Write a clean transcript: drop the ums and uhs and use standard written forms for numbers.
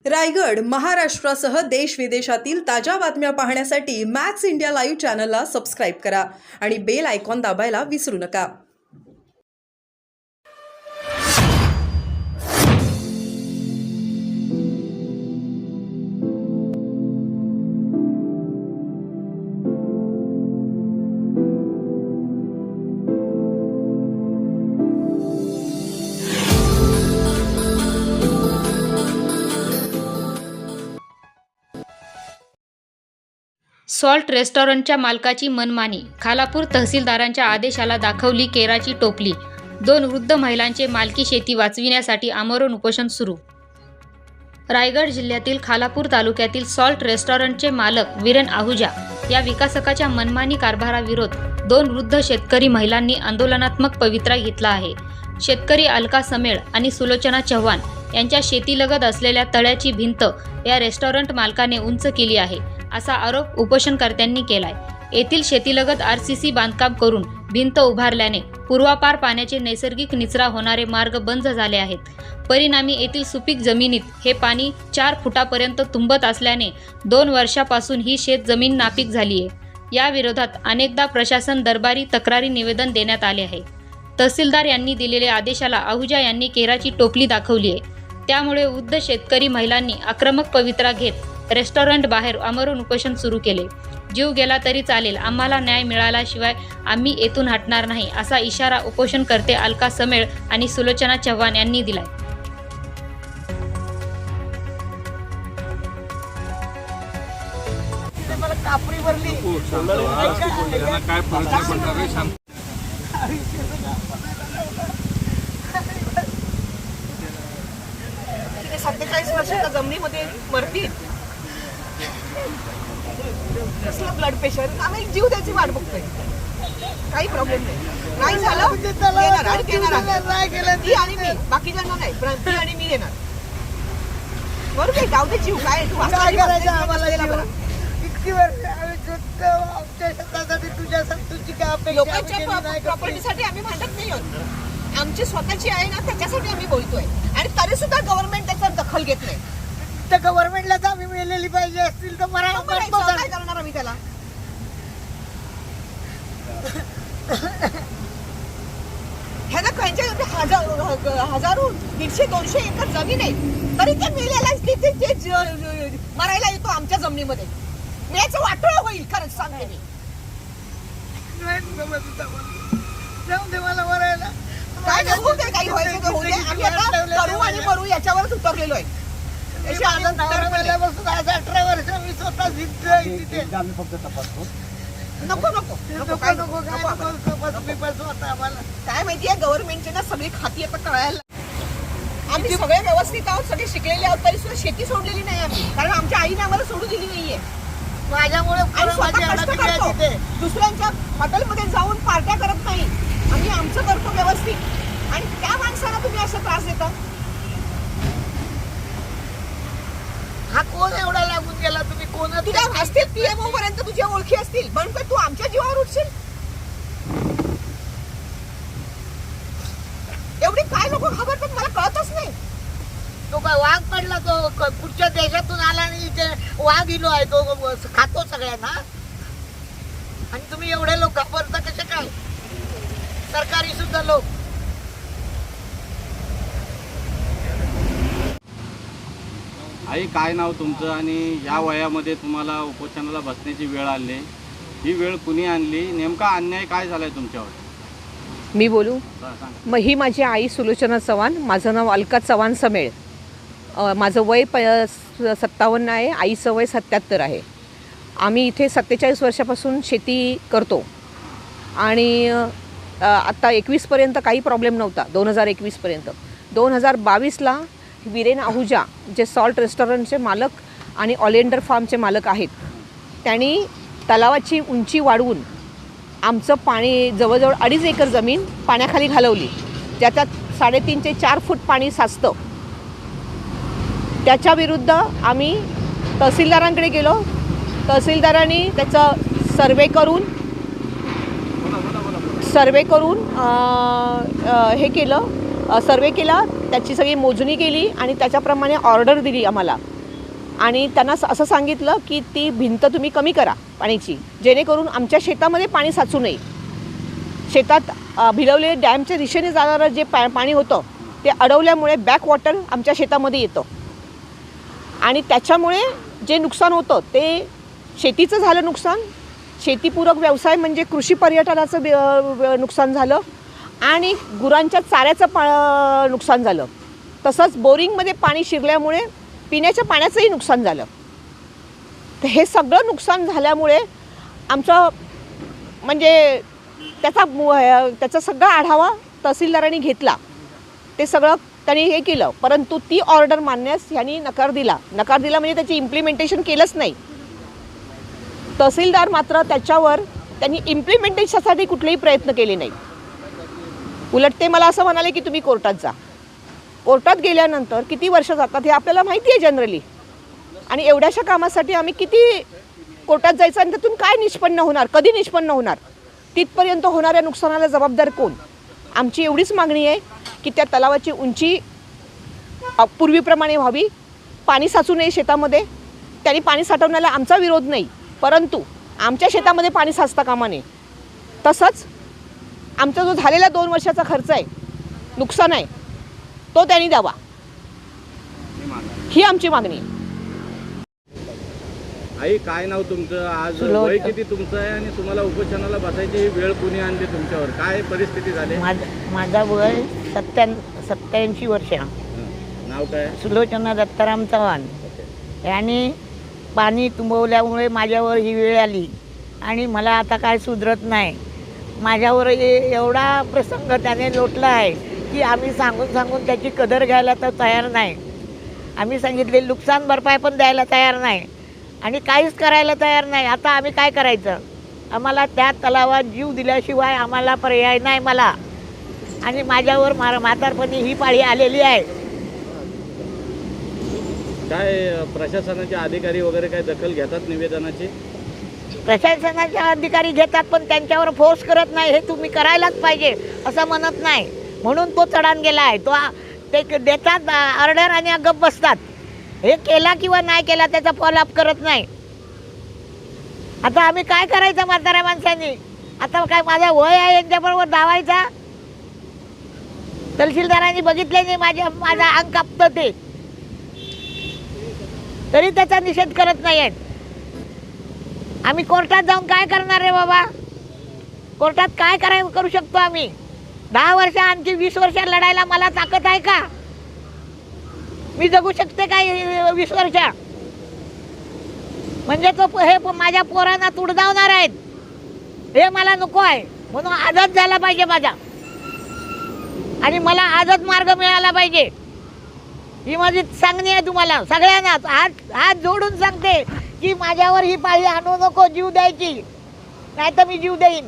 रायगड, महाराष्ट्रासह देश विदेशातील ताज्या बातम्या पाहण्यासाठी मॅक्स इंडिया लाईव्ह चॅनलला सबस्क्राईब करा आणि बेल आयकॉन दाबायला विसरू नका. सॉल्ट रेस्टॉरंटच्या मालकाची मनमानी, खालापूर तहसीलदारांच्या आदेशाला दाखवली केराची टोपली. 2 वृद्ध महिलांचे मालकी शेती वाचविण्यासाठी आमरण उपोषण सुरू. रायगड जिल्ह्यातील खालापूर तालुक्यातील सॉल्ट रेस्टॉरंटचे मालक वीरेन आहुजा या विकासकाच्या मनमानी कारभाराविरोध 2 वृद्ध शेतकरी महिलांनी आंदोलनात्मक पवित्रा घेतला आहे. शेतकरी अलका समेळ आणि सुलोचना चव्हाण यांच्या शेतीलगत असलेल्या तळ्याची भिंत या रेस्टॉरंट मालकाने उंच केली आहे, असा आरोप उपोषणकर्त्यांनी केलाय. येथील शेतीलगत RCC बांधकाम करून भिंत उभारल्याने पूर्वापार पाण्याचे नैसर्गिक निचरा होणारे मार्ग बंद झाले आहेत. परिणामी येथील सुपीक जमिनीत हे पाणी 4 फुटापर्यंत तुंबत असल्याने 2 वर्षापासून ही शेत जमीन नापीक झाली आहे. या विरोधात अनेकदा प्रशासन दरबारी तक्रारी निवेदन देण्यात आले आहे. तहसीलदार यांनी दिलेल्या आदेशाला आहुजा यांनी केराची टोपली दाखवली आहे. त्यामुळे वृद्ध शेतकरी महिलांनी आक्रमक पवित्रा घेत रेस्टॉरंट बाहेर आमरण उपोषण सुरू केले. जीव गेला तरी चालेल, आम्हाला न्याय मिळाल्याशिवाय आम्ही येथून हटणार नाही, असा इशारा उपोषणकर्ते अलका समेळ आणि सुलोचना चव्हाण यांनी दिलाय. ते 47 वर्षाच्या जमिनीमध्ये मरतील. कसलं ब्लड प्रेशर, आम्ही जीव द्यायची वाट बघतोय. काही प्रॉब्लेम नाही झालं देणार आणि देणार ती आणि मी, बाकीच्यांना नाही, ती आणि मी देणार. बरोबर आहे, जाऊ दे जीव. काय तू इतकी वर्ष आम्ही आमच्या शेतासाठी तुझी काय अपेक्षा? लोकांच्या प्रॉपर्टीसाठी आम्ही भांडत नाही आहोत. आमची स्वतःची आहे ना, त्याच्यासाठी आम्ही बोलतोय. आणि तरी सुद्धा गव्हर्नमेंट त्याच्यात दखल घेत नाही. तर गव्हर्नमेंटला तर आम्ही मिळलेली पाहिजे असतील तर मला काय करणार आम्ही त्याला? ह्याला त्यांच्या हजारो 150-200 एकर जमीन आहे, तरी ते मेलेला मरायला येतो आमच्या जमिनीमध्ये. मेचं वाटोळं होईल, खरंच सांगते मी. जाऊन दे मला मरायला. काय होऊ दे, काही व्हायचं तर होऊ दे. आम्ही आता करू आणि मरू याच्यावरच उतरलेलो आहे. 18 वर्ष मी स्वतः तिथे. नको नको नको काय नको काय माहितीये, गव्हर्नमेंटची ना सगळी खाती आता कळायला. आम्ही सगळे व्यवस्थित आहोत, सगळे शिकलेले आहोत, तरी सुद्धा शेती सोडलेली नाही आम्ही. कारण आमच्या आईने आम्हाला सोडू दिली नाहीये. माझ्यामुळे दुसऱ्यांच्या हॉटेलमध्ये जाऊन पार्ट्या करत नाही आम्ही. आमचं करतो व्यवस्थित. आणि त्या माणसाला तुम्ही असा त्रास देता? हा कोण एवढा लागून गेला? तुम्ही कोण? तुला असतील PMO पर्यंत तुझ्या ओळखी असतील, पण तू आमच्या जीवावर उठशील? एवढी काय लोक घाबरतात मला कळतच नाही. तो काय वाघ पडला? तो पुढच्या देशातून आला आणि इथे वाघ इलो आहे, तो खातो सगळ्यांना. आणि तुम्ही एवढे लोक घाबरता कसे काय? सरकारी सुद्धा लोक. आई, काय नाव तुमचं आणि या वयामध्ये तुम्हाला उपोषणाला बसण्याची वेळ आली? ही वेळ कुणी आणली? नेमका अन्याय काय झालाय तुमच्यावर? मी बोलू? मग ही माझी आई सुलोचना चव्हाण, माझं नाव अलका चव्हाण समेळ. माझं वय 57 आहे, आईचं वय 77 आहे. आम्ही इथे 47 वर्षापासून शेती करतो आणि आत्ता 21पर्यंत काही प्रॉब्लेम नव्हता. 2021पर्यंत. 2022ला वीरेन आहुजा, जे सॉल्ट रेस्टॉरंटचे मालक आणि ऑलेंडर फार्मचे मालक आहेत, त्यांनी तलावाची उंची वाढवून आमचं पाणी जवळजवळ 2.5 एकर जमीन पाण्याखाली घालवली. ज्याच्यात 3.5 ते 4 फूट पाणी साचतं. त्याच्याविरुद्ध आम्ही तहसीलदारांकडे गेलो. तहसीलदारांनी त्याचा सर्वे करून सर्वे केला, त्याची सगळी मोजणी केली आणि त्याच्याप्रमाणे ऑर्डर दिली आम्हाला आणि त्यांना असं सांगितलं की ती भिंत तुम्ही कमी करा पाण्याची, जेणेकरून आमच्या शेतामध्ये पाणी साचू नये. शेतात भिलवले डॅमच्या दिशेने जाणारं जे पाणी होतं ते अडवल्यामुळे बॅक वॉटर आमच्या शेतामध्ये येतं आणि त्याच्यामुळे जे नुकसान होतं ते शेतीचं झालं नुकसान, शेतीपूरक व्यवसाय म्हणजे कृषी पर्यटनाचं नुकसान झालं आणि गुरांच्या चाऱ्याचं नुकसान झालं. तसंच बोरिंगमध्ये पाणी शिरल्यामुळे पिण्याच्या पाण्याचंही नुकसान झालं. तर हे सगळं नुकसान झाल्यामुळे आमचं म्हणजे त्याचा सगळा आढावा तहसीलदारांनी घेतला. ते सगळं त्यांनी हे केलं, परंतु ती ऑर्डर मानण्यास यांनी नकार दिला म्हणजे त्याची इम्प्लिमेंटेशन केलंच नाही. तहसीलदार मात्र त्याच्यावर त्यांनी इम्प्लिमेंटेशनसाठी कुठलेही प्रयत्न केले नाही. उलट ते मला असं म्हणाले की तुम्ही कोर्टात जा. कोर्टात गेल्यानंतर किती वर्ष जातात हे आपल्याला माहिती आहे जनरली, आणि एवढ्याशा कामासाठी आम्ही किती कोर्टात जायचं आणि त्यातून काय निष्पन्न होणार, कधी निष्पन्न होणार, तिथपर्यंत होणाऱ्या नुकसानाला जबाबदार कोण. आमची एवढीच मागणी आहे की त्या तलावाची उंची पूर्वीप्रमाणे व्हावी, पाणी साचू नये शेतामध्ये. त्यांनी पाणी साठवण्याला आमचा विरोध नाही, परंतु आमच्या शेतामध्ये पाणी साचता कामा नये. तसंच आमचा जो झालेला 2 वर्षाचा खर्च आहे, नुकसान आहे, तो त्यांनी द्यावा, ही आमची मागणी आहे. आई काय नाव तुमचं, आज वय किती तुमचं आहे आणि तुम्हाला उपोषणाला बसायची ही वेळ कुणी आणली तुमच्यावर, काय परिस्थिती झाली? माझा वय 87 वर्ष. नाव काय? सुलोचना दत्ताराम चव्हाण. यांनी पाणी तुंबवल्यामुळे माझ्यावर ही वेळ आली आणि मला आता काय सुधरत नाही. माझ्यावर एवढा प्रसंग त्याने लोटला आहे की आम्ही सांगून त्याची कदर घ्यायला तर तयार नाही. आम्ही सांगितले नुकसान भरपाई पण द्यायला तयार नाही आणि काहीच करायला तयार नाही. आता आम्ही काय करायचं? आम्हाला त्या तलावात जीव दिल्याशिवाय आम्हाला पर्याय नाही मला. आणि माझ्यावर म्हातारपणी ही पाळी आलेली आहे. काय प्रशासनाचे अधिकारी वगैरे काय दखल घेतात निवेदनाची? प्रशासनाचे अधिकारी घेतात पण त्यांच्यावर फोर्स करत नाही. हे तुम्ही करायलाच पाहिजे असं म्हणत नाही, म्हणून तो चढान गेला आहे. तो ते देतात ऑर्डर आणि गप्प बसतात. हे केला किंवा नाही केला त्याचा फॉलोअप करत नाही. आता आम्ही काय करायचं म्हाताऱ्या माणसांनी? आता काय माझा वय आहे यांच्याबरोबर धावायचा? तहसीलदारांनी बघितले नाही माझा अंग कापतं ते, तरी त्याचा निषेध करत नाही आहेत. आम्ही कोर्टात जाऊन काय करणार रे बाबा? कोर्टात काय करू शकतो आम्ही? 10 वर्ष आणखी 20 वर्ष लढायला मला ताकद आहे का? मी जगू शकते काय 20 वर्ष? म्हणजे तो हे माझ्या पोरांना तुडदावणार आहेत. हे मला नको आहे, म्हणून आझाद झाला पाहिजे माझा, आणि मला आझाद मार्ग मिळाला पाहिजे. ही माझी सांगणी आहे तुम्हाला सगळ्यांनाच. हात जोडून सांगते की माझ्यावर ही पाळी आणू नको जीव द्यायची, नाही तर मी जीव देईन.